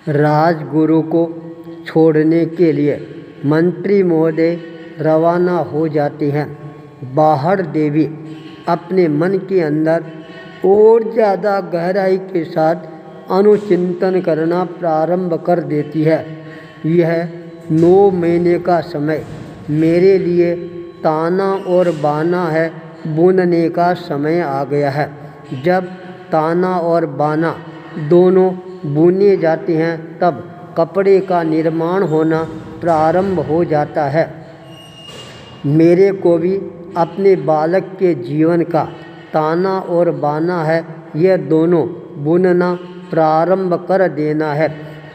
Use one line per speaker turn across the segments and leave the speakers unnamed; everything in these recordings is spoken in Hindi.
राजगुरु को छोड़ने के लिए मंत्री महोदय रवाना हो जाते हैं। बाहर देवी अपने मन के अंदर और ज़्यादा गहराई के साथ अनुचिंतन करना प्रारंभ कर देती है। यह 9 महीने का समय मेरे लिए ताना और बाना है, बुनने का समय आ गया है। जब ताना और बाना दोनों बुने जाते हैं तब कपड़े का निर्माण होना प्रारंभ हो जाता है। मेरे को भी अपने बालक के जीवन का ताना और बाना है, यह दोनों बुनना प्रारंभ कर देना है।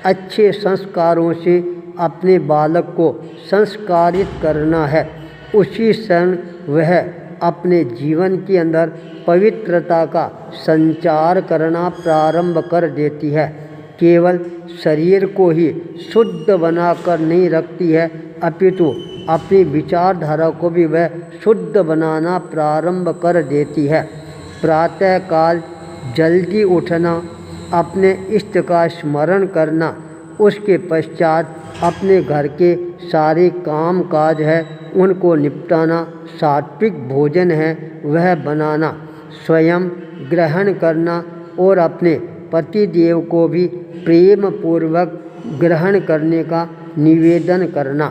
अच्छे संस्कारों से अपने बालक को संस्कारित करना है। उसी क्षण वह अपने जीवन के अंदर पवित्रता का संचार करना प्रारंभ कर देती है। केवल शरीर को ही शुद्ध बनाकर नहीं रखती है, अपितु अपनी विचारधारा को भी वह शुद्ध बनाना प्रारंभ कर देती है। प्रातःकाल जल्दी उठना, अपने इष्ट का स्मरण करना, उसके पश्चात अपने घर के सारे काम काज है उनको निपटाना, सात्विक भोजन है वह बनाना, स्वयं ग्रहण करना और अपने पतिदेव को भी प्रेम पूर्वक ग्रहण करने का निवेदन करना।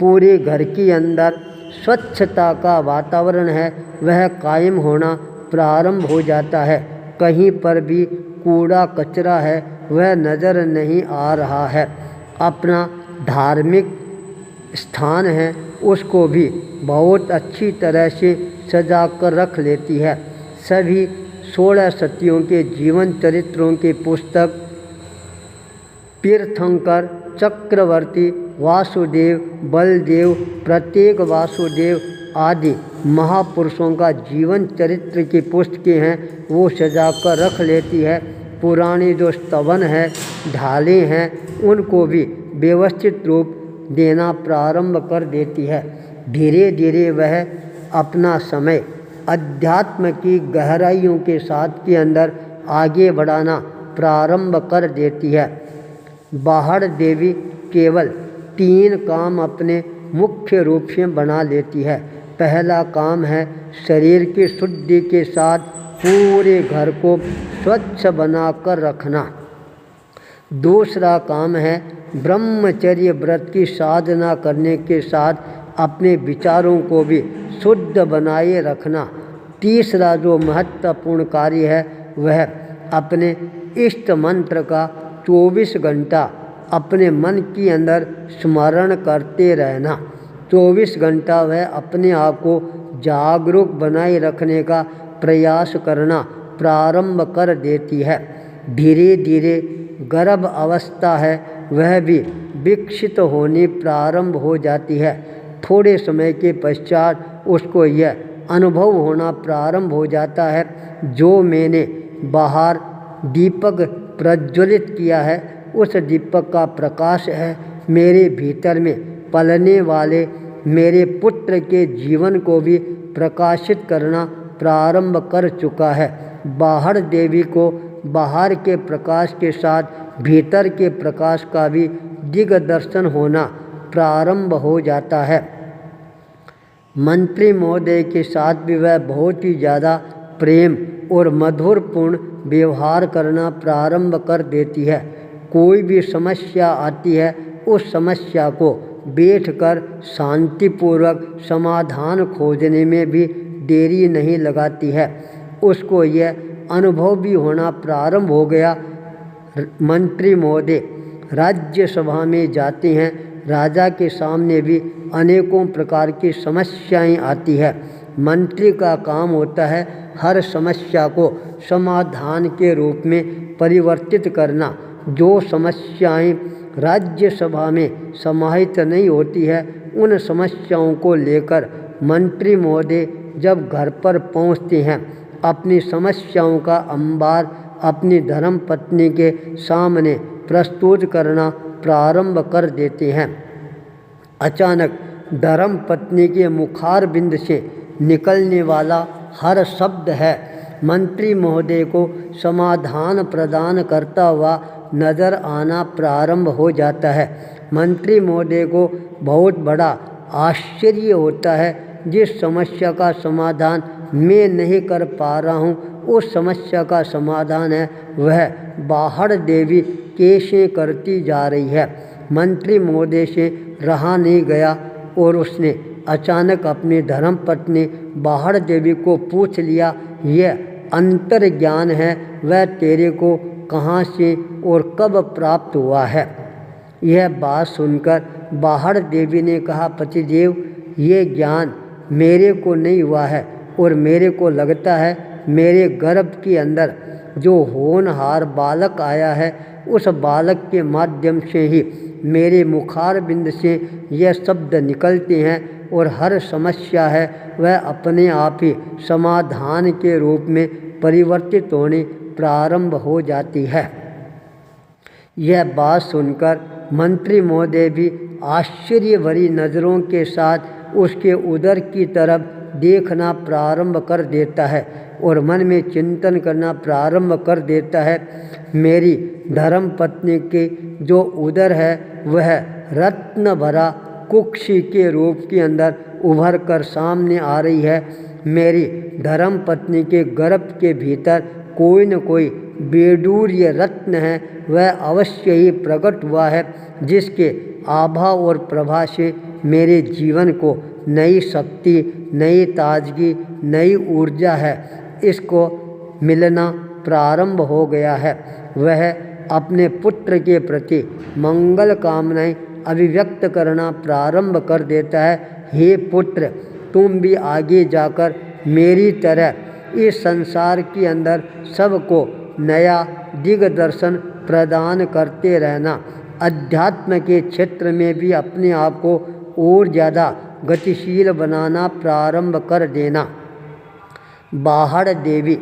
पूरे घर के अंदर स्वच्छता का वातावरण है वह कायम होना प्रारंभ हो जाता है। कहीं पर भी कूड़ा कचरा है वह नज़र नहीं आ रहा है। अपना धार्मिक स्थान है उसको भी बहुत अच्छी तरह से सजा कर रख लेती है। सभी 16 सतियों के जीवन चरित्रों के पुस्तक, तीर्थंकर, चक्रवर्ती, वासुदेव, बलदेव, प्रत्येक वासुदेव आदि महापुरुषों का जीवन चरित्र की पुस्तकें हैं वो सजा कर रख लेती है। पुरानी जो स्तवन है, ढालें हैं, उनको भी व्यवस्थित रूप देना प्रारंभ कर देती है। धीरे धीरे वह अपना समय अध्यात्म की गहराइयों के साथ के अंदर आगे बढ़ाना प्रारंभ कर देती है। बाहर देवी केवल 3 काम अपने मुख्य रूप से बना लेती है। पहला काम है शरीर की शुद्धि के साथ पूरे घर को स्वच्छ बनाकर रखना। दूसरा काम है ब्रह्मचर्य व्रत की साधना करने के साथ अपने विचारों को भी शुद्ध बनाए रखना। तीसरा जो महत्वपूर्ण कार्य है वह अपने इष्ट मंत्र का 24 घंटा अपने मन के अंदर स्मरण करते रहना। 24 घंटा वह अपने आप को जागरूक बनाए रखने का प्रयास करना प्रारंभ कर देती है। धीरे धीरे गर्भ अवस्था है वह भी विकसित होनी प्रारंभ हो जाती है। थोड़े समय के पश्चात उसको यह अनुभव होना प्रारंभ हो जाता है जो मैंने बाहर दीपक प्रज्वलित किया है उस दीपक का प्रकाश है मेरे भीतर में पलने वाले मेरे पुत्र के जीवन को भी प्रकाशित करना प्रारंभ कर चुका है। बाहर देवी को बाहर के प्रकाश के साथ भीतर के प्रकाश का भी दिग्दर्शन होना प्रारंभ हो जाता है। मंत्री महोदय के साथ भी वह बहुत ही ज़्यादा प्रेम और मधुरपूर्ण व्यवहार करना प्रारंभ कर देती है। कोई भी समस्या आती है उस समस्या को बैठकर शांतिपूर्वक समाधान खोजने में भी देरी नहीं लगाती है। उसको यह अनुभव भी होना प्रारंभ हो गया। मंत्री महोदय राज्यसभा में जाते हैं, राजा के सामने भी अनेकों प्रकार की समस्याएं आती है। मंत्री का काम होता है हर समस्या को समाधान के रूप में परिवर्तित करना। जो समस्याएं राज्यसभा में समाहित नहीं होती है उन समस्याओं को लेकर मंत्री महोदय जब घर पर पहुंचते हैं अपनी समस्याओं का अंबार अपनी धर्मपत्नी के सामने प्रस्तुत करना प्रारंभ कर देते हैं। अचानक धर्मपत्नी के मुखारबिंद से निकलने वाला हर शब्द है मंत्री महोदय को समाधान प्रदान करता हुआ नज़र आना प्रारंभ हो जाता है। मंत्री महोदय को बहुत बड़ा आश्चर्य होता है। जिस समस्या का समाधान मैं नहीं कर पा रहा हूँ, उस समस्या का समाधान है वह बाहड़ देवी कैसे करती जा रही है। मंत्री महोदय से रहा नहीं गया और उसने अचानक अपनी धर्मपत्नी बाहड़ देवी को पूछ लिया, यह अंतर ज्ञान है वह तेरे को कहाँ से और कब प्राप्त हुआ है। यह बात सुनकर बाहड़ देवी ने कहा, पतिदेव, ये ज्ञान मेरे को नहीं हुआ है और मेरे को लगता है मेरे गर्भ के अंदर जो होनहार बालक आया है उस बालक के माध्यम से ही मेरे मुखारबिंद से यह शब्द निकलते हैं और हर समस्या है वह अपने आप ही समाधान के रूप में परिवर्तित होने प्रारंभ हो जाती है। यह बात सुनकर मंत्री महोदय भी आश्चर्य भरी नज़रों के साथ उसके उदर की तरफ देखना प्रारंभ कर देता है और मन में चिंतन करना प्रारंभ कर देता है, मेरी धर्मपत्नी के जो उदर है वह रत्न भरा कुक्षी के रूप के अंदर उभर कर सामने आ रही है। मेरी धर्मपत्नी के गर्भ के भीतर कोई न कोई बेडूर्य रत्न है, वह अवश्य ही प्रकट हुआ है, जिसके आभा और प्रभा से मेरे जीवन को नई शक्ति, नई ताजगी, नई ऊर्जा है, इसको मिलना प्रारंभ हो गया है। वह अपने पुत्र के प्रति मंगल कामनाएं अभिव्यक्त करना प्रारंभ कर देता है, हे पुत्र, तुम भी आगे जाकर मेरी तरह इस संसार के अंदर सबको नया दिग्दर्शन प्रदान करते रहना। अध्यात्म के क्षेत्र में भी अपने आप को और ज़्यादा गतिशील बनाना प्रारंभ कर देना। बाहड़ देवी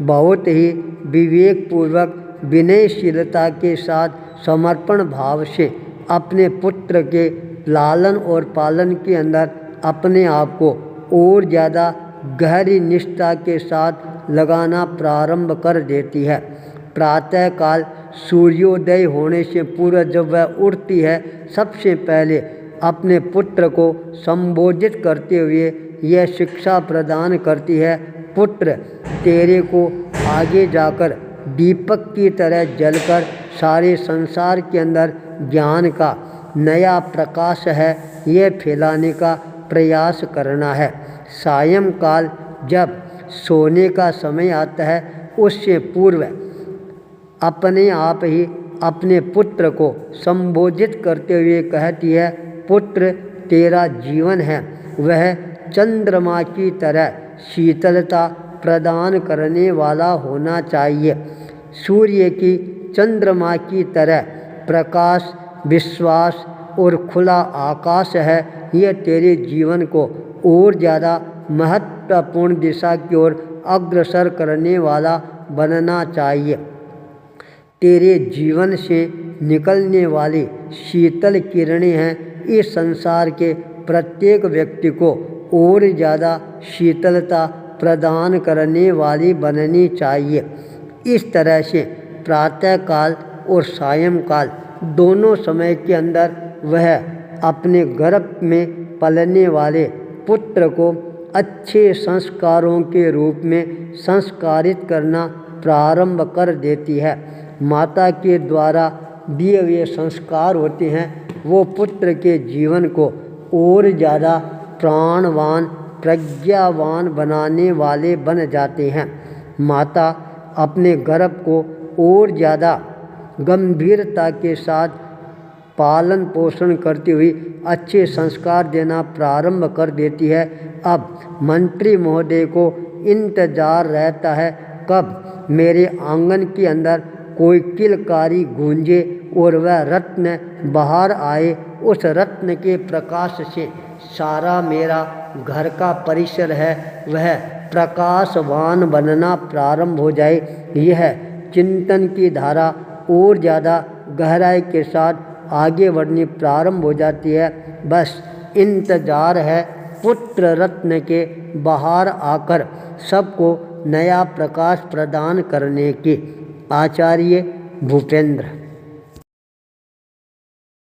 बहुत ही विवेकपूर्वक विनयशीलता के साथ समर्पण भाव से अपने पुत्र के लालन और पालन के अंदर अपने आप को और ज़्यादा गहरी निष्ठा के साथ लगाना प्रारंभ कर देती है। प्रातःकाल सूर्योदय होने से पूर्व जब वह उठती है, सबसे पहले अपने पुत्र को संबोधित करते हुए यह शिक्षा प्रदान करती है, पुत्र, तेरे को आगे जाकर दीपक की तरह जलकर सारे संसार के अंदर ज्ञान का नया प्रकाश है, यह फैलाने का प्रयास करना है। सायंकाल जब सोने का समय आता है, उससे पूर्व अपने आप ही अपने पुत्र को संबोधित करते हुए कहती है, पुत्र, तेरा जीवन है वह चंद्रमा की तरह शीतलता प्रदान करने वाला होना चाहिए। सूर्य की चंद्रमा की तरह प्रकाश, विश्वास और खुला आकाश है, यह तेरे जीवन को और ज़्यादा महत्वपूर्ण दिशा की ओर अग्रसर करने वाला बनना चाहिए। तेरे जीवन से निकलने वाली शीतल किरणें हैं, इस संसार के प्रत्येक व्यक्ति को और ज़्यादा शीतलता प्रदान करने वाली बननी चाहिए। इस तरह से प्रातःकाल और सायंकाल दोनों समय के अंदर वह अपने गर्भ में पलने वाले पुत्र को अच्छे संस्कारों के रूप में संस्कारित करना प्रारंभ कर देती है। माता के द्वारा दिए हुए संस्कार होते हैं, वो पुत्र के जीवन को और ज़्यादा प्राणवान, प्रज्ञावान बनाने वाले बन जाते हैं। माता अपने गर्भ को और ज़्यादा गंभीरता के साथ पालन पोषण करती हुई अच्छे संस्कार देना प्रारंभ कर देती है। अब मंत्री महोदय को इंतजार रहता है कब मेरे आंगन के अंदर कोई किलकारी गूंजे और वह रत्न बाहर आए। उस रत्न के प्रकाश से सारा मेरा घर का परिसर है वह प्रकाशवान बनना प्रारंभ हो जाए। यह चिंतन की धारा और ज़्यादा गहराई के साथ आगे बढ़नी प्रारंभ हो जाती है। बस इंतजार है पुत्र रत्न के बाहर आकर सबको नया प्रकाश प्रदान करने की। आचार्य भूपेंद्र।